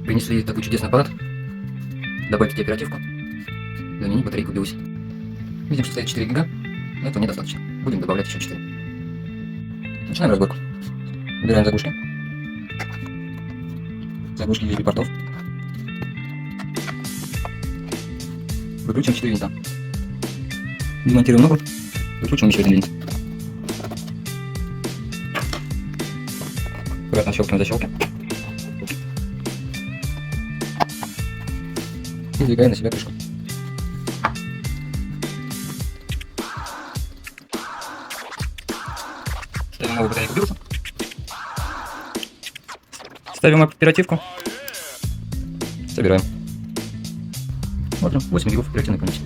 Принесли такой чудесный аппарат. Добавьте оперативку. Заменить батарейку BIOS. Видим, что стоит 4 гига, но этого недостаточно. Будем добавлять еще 4. Начинаем разборку. Убираем заглушки. Заглушки USB портов. Выкручиваем 4 винта. Демонтируем ногу. Выкручиваем еще один винт. Аккуратно щелкаем защелки. И сдвигаем на себя крышку. Ставим новую батарейку BIOS. Ставим оперативку. Собираем. Смотрим, 8 гигов оперативной памяти.